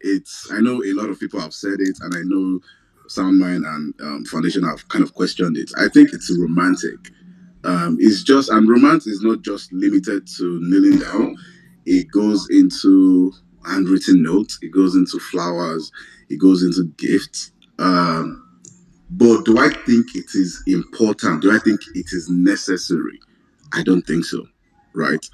it's, I know a lot of people have said it, and I know Soundmind and Foundation have kind of questioned it. I think it's romantic. It's just, and romance is not just limited to kneeling down. It goes into handwritten notes. It goes into flowers. It goes into gifts. But do I think it is important? Do I think it is necessary? I don't think so. Right.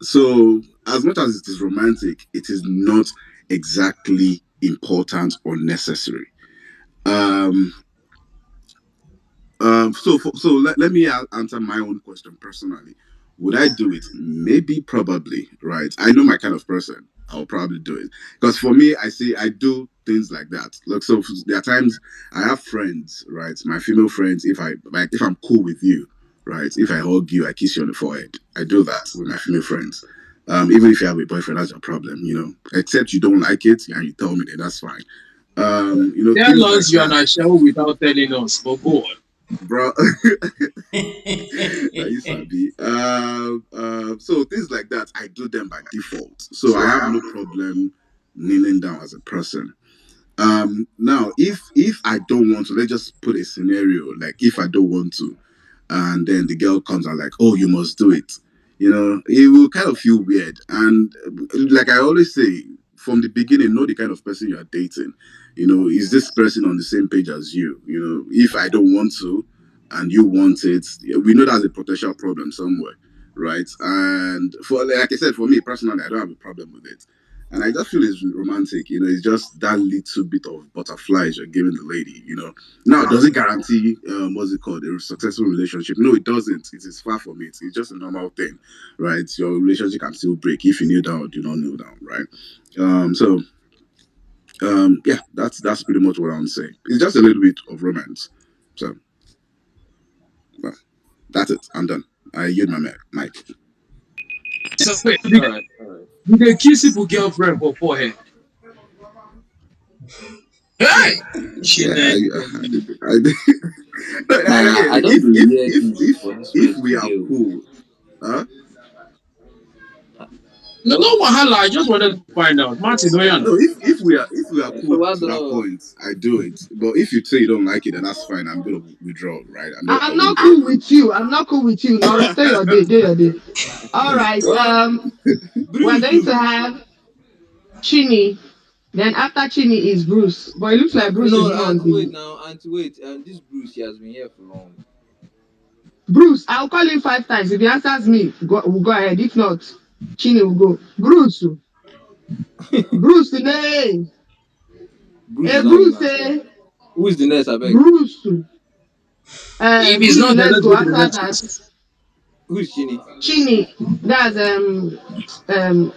So, as much as it is romantic, it is not exactly important or necessary. Um, let me answer my own question personally. Would I do it? Maybe, probably, right? I know my kind of person. I'll probably do it because for me, I see I do things like that. Look, so there are times I have friends, right? My female friends. If I like, if I'm cool with you, right? If I hug you, I kiss you on the forehead. I do that with my female friends. Even if you have a boyfriend, that's your problem, Except you don't like it and you tell me that that's fine. Tell Things us like you are that, not sure without telling us, but go on. bro. That you sabi. So things like that, I do them by default. So I have no problem kneeling down as a person. Now, if I don't want to, let's just put a scenario like if I don't want to, and then the girl comes and like, oh, you must do it. It will kind of feel weird. And like I always say, from the beginning, know the kind of person you are dating. Is this person on the same page as you? If I don't want to, and you want it, we know that's a potential problem somewhere, right? And for like I said, for me personally, I don't have a problem with it. And I just feel it's romantic, it's just that little bit of butterflies you're giving the lady. Now, does it guarantee what's it called, a successful relationship? No, it doesn't. It is far from it. It's just a normal thing, right? Your relationship can still break if you kneel down or do not kneel down, right? Yeah, that's pretty much what I'm saying. It's just a little bit of romance. So, well, that's it. I'm done. I yield my mic. So wait, All right, all right. did they kiss people girlfriend for forehead? Hey! Yeah, Chineke. no, Nah, I again, don't if hear this for this if place we are today. cool, huh? No, no wahala. I just wanted to find out. Martin, no, you No, know. if we are cool Well, to that point, I do it. But if you say you don't like it, then that's fine. I'm gonna withdraw, right? I I'm not won't do it. cool with you. I'm not cool with you. Laura, stay your day, day your day. All right. well, We're Bruce going to too. have Chini. Then after Chini is Bruce. But it looks like Bruce is No, not on Auntie, wait the now, Auntie, wait. This Bruce, he has been here for long. Bruce. I'll call him 5 times. If he answers me, we'll go ahead. If not, Chini will go. Bruce. Bruce today. Bruce Hey is not even Bruce, answering. Who is the next? I beg. Bruce. If it's Chini, not, then let's let's go. go to the After next that, person. Who is Chini? Chini. That's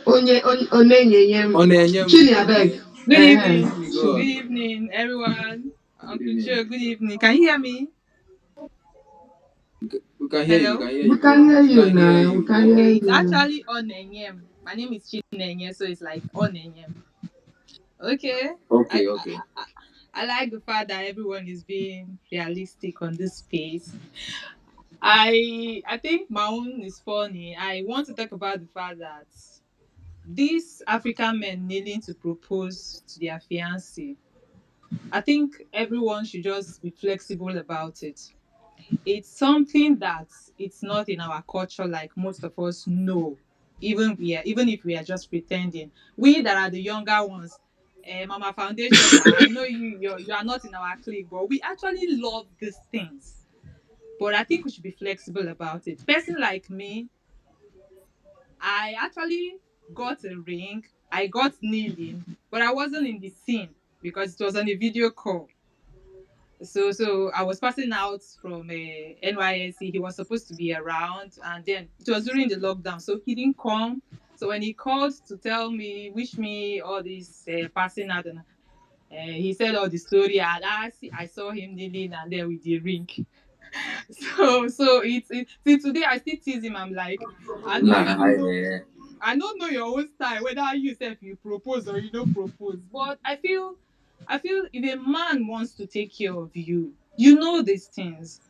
Onyenyem. Onenyem. Chini, I Okay. beg. Good evening. Chini, Good go Chini. on. evening, everyone. Good Uncle evening. Joe, good evening. Can you hear me? We can hear you. We Hello? can hear We you. can hear We you can hear now. We you. can Go hear Okay, on. it's you. actually Onenyem. My name is Chinenye, so it's like Onenyem. Okay. I, Okay, I okay. I like the fact that everyone is being realistic on this space. I think my own is funny. I want to talk about the fact that these African men needing to propose to their fiancé. I think everyone should just be flexible about it. It's something that it's not in our culture like most of us know. Even if we are just pretending, we that are the younger ones, Mama Foundation, I know you are not in our clique, but we actually love these things. But I think we should be flexible about it. Person like me, I actually got a ring, I got kneeling, but I wasn't in the scene because it was on a video call. So I was passing out from NYSC. He was supposed to be around, and then it was during the lockdown, so he didn't come. So when he called to tell me, wish me all this passing out, and he said all the story, and I saw him kneeling, and then with the ring. So till today I still tease him. I'm like, I don't Nah, even know. yeah. I don't know your own style, whether you say if you propose or you don't propose. But I feel if a man wants to take care of you, you know these things.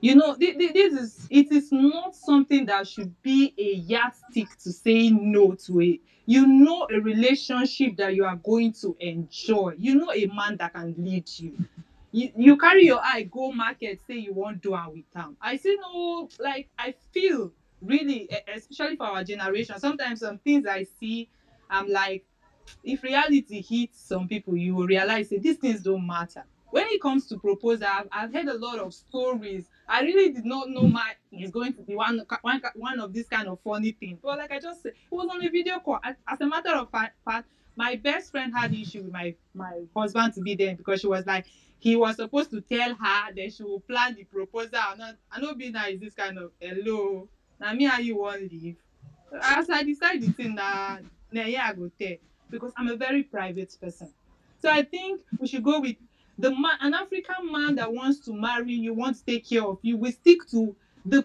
You know, it is not something that should be a yardstick to say no to it. You know, a relationship that you are going to enjoy. You know, a man that can lead you. You carry your eye go market, say you wan do am with am. I say no, like I feel really, especially for our generation, sometimes some things I see, I'm like, if reality hits some people, you will realize that these things don't matter. When it comes to proposal, I've heard a lot of stories. I really did not know my is going to be one of these kind of funny things. But like I just said, it was on a video call. As a matter of fact, my best friend had issue with my husband to be there because she was like, he was supposed to tell her that she will plan the proposal. I know be nice this kind of hello. Now me and you won't leave. As I decide the thing na here I go tell because I'm a very private person. So I think we should go with an African man that wants to marry you, wants to take care of you. We stick to the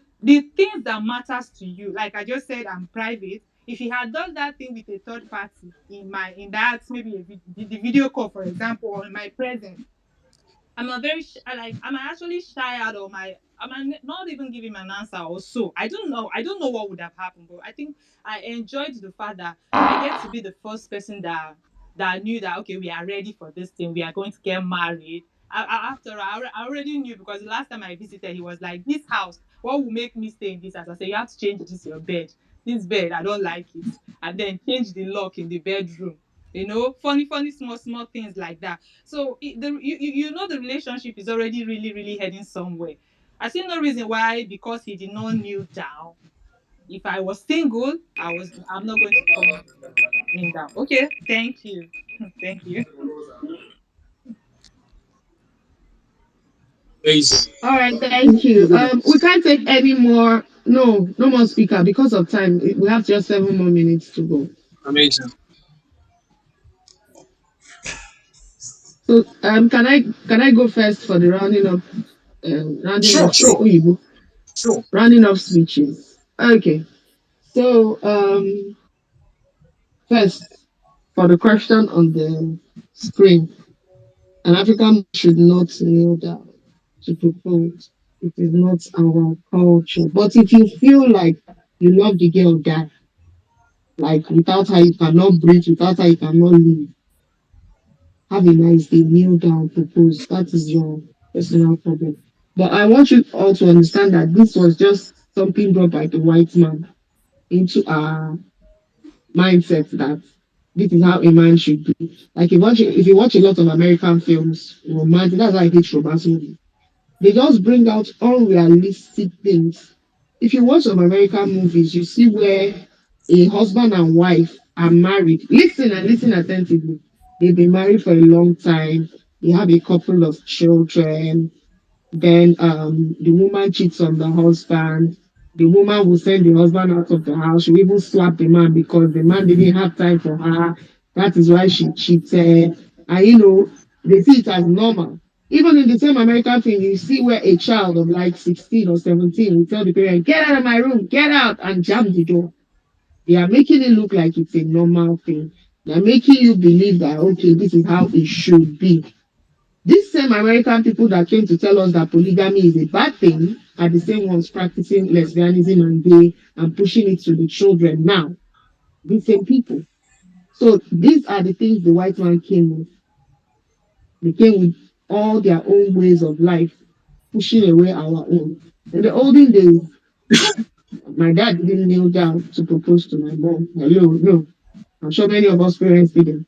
things that matters to you. Like I just said, I'm private. If he had done that thing with a third party in that maybe the video call, for example, or in my presence, I'm a very like I'm actually shy out of my. Not even give him an answer or so. I don't know. I don't know what would have happened, but I think I enjoyed the fact that I get to be the first person that knew that okay, we are ready for this thing. We are going to get married. After all, I already knew because the last time I visited, he was like, "This house, what will make me stay in this house?" I said, "You have to change this your bed. This bed, I don't like it." And then change the lock in the bedroom. You know, funny, small things like that. So you know the relationship is already really heading somewhere. I see no reason why because he did not kneel down. If I was single, I'm not going to come kneel down. Okay, thank you. Thank you. Amazing. All right, thank you. We can't take any more. No, no more speaker because of time. We have just 7 more minutes to go. Amazing. So, can I go first for the rounding Sure, up sure, Oyibo, sure. rounding up speeches? Okay. So, first for the question on the screen, an African should not kneel down to propose. It is not our culture. But if you feel like you love the girl, die, like without her you cannot breathe, without her you cannot live, have a nice day, kneel down, propose. That is your personal problem. But I want you all to understand that this was just something brought by the white man into our mindset that this is how a man should be. Like if you watch a lot of American films, romantic, that's why I hate romance movies. They just bring out unrealistic things. If you watch some American movies, you see where a husband and wife are married. Listen and listen attentively. They've been married for a long time. They have a couple of children. Then the woman cheats on the husband. The woman will send the husband out of the house. She will even slap the man because the man didn't have time for her. That is why she cheated. And they see it as normal. Even in the same American thing, you see where a child of like 16 or 17 will tell the parent, "Get out of my room, get out," and jam the door. They are making it look like it's a normal thing. They are making you believe that, okay, this is how it should be. These same American people that came to tell us that polygamy is a bad thing are the same ones practicing lesbianism and gay and pushing it to the children now. These same people. So these are the things the white man came with. They came with all their own ways of life, pushing away our own. In the olden days, my dad didn't kneel down to propose to my mom. Hello, no. I'm sure many of us parents didn't.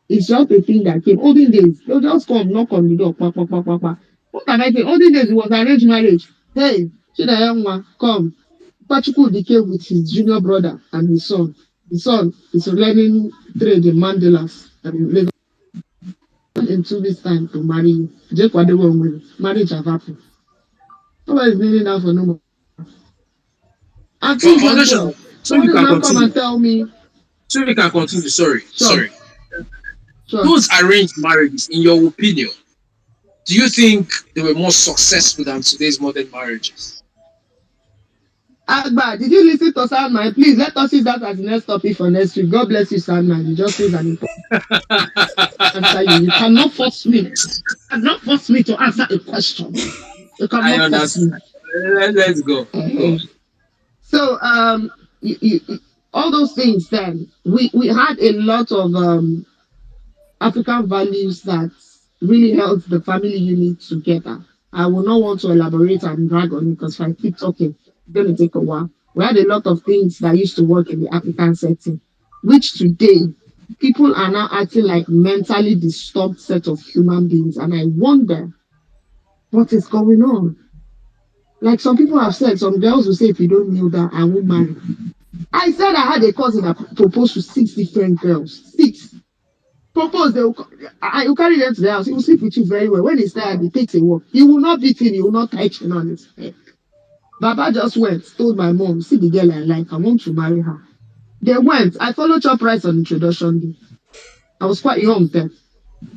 It's just a thing that came. Olden days, they'll just come, knock on the door, pa, pa, pa, pa, pa. What can I say? Olden days, it was arranged marriage. Hey, Chidayama, come. Pachuku decayed with his junior brother and his son. The son is learning trade in Mandelas and Lagos. In 2 weeks' time to marry you. Jake Wadewa will marriage have happened. Nobody's kneeling down for no more. And please as Foundation. well. So you Somebody will can not come and continue. tell me, So you can continue. Sorry, sure, sorry. sure. Those arranged marriages, in your opinion, do you think they were more successful than today's modern marriages? Agba, did you listen to Sandman? Please let us use that as the next topic for next week. God bless you, Sandman. You just raised an important answer. You cannot force me. You cannot force me to answer a question. You I cannot force me. understand. Let's go. Go. So all those things. Then we had a lot of African values that really held the family unit together. I will not want to elaborate and drag on it because if I keep talking, it's going to take a while. We had a lot of things that used to work in the African setting, which today people are now acting like mentally disturbed set of human beings. And I wonder what is going on. Like some people have said, some girls will say, if you don't kneel down, I won't marry. I said I had a cousin that proposed to 6 different girls. 6. Propose, you carry them to the house, he will sleep with you very well. When he's tired, he takes a walk. He will not beat him, he will not touch him on his head. Baba just went, told my mom, see the girl I like, I want to marry her. They went. I followed Chop Rice on introduction day. I was quite young then.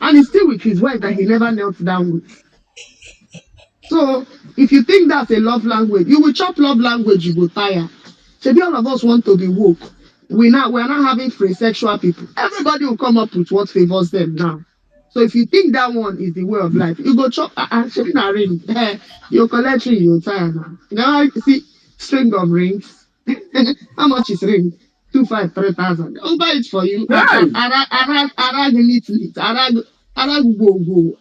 And he's still with his wife that he never knelt down with. So if you think that's a love language, you will chop love language, you will tire. So all of us want to be woke. We're not having free sexual people. Everybody will come up with what favors them now. So if you think that one is the way of life, you go chop ring. You collect ring, you tire now. Now you see string of rings. How much is ring? 2,500, 3,000. I'll buy it for you. Arag neat. Arag go.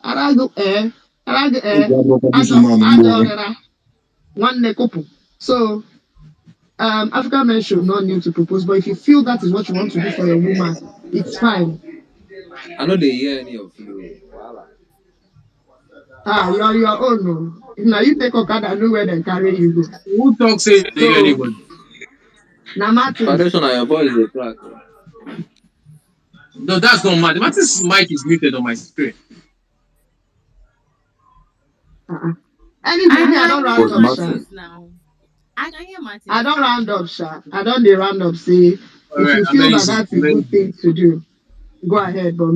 One couple. So African men should not need to propose, but if you feel that is what you want to do for your woman, it's fine. I know they hear any of you. Voila. You're your own. No. Now you take Okada, know where they carry you go. Who talks say anybody? Now Martin. Foundation on your voice is crack. No, that's not Martin. Martin's mic is muted on my screen. Anyway, I don't round up, sha. Now. I can hear Martin. I don't round up, sha. I don't round up. Say, if you feel that that's a good thing to do, go ahead, but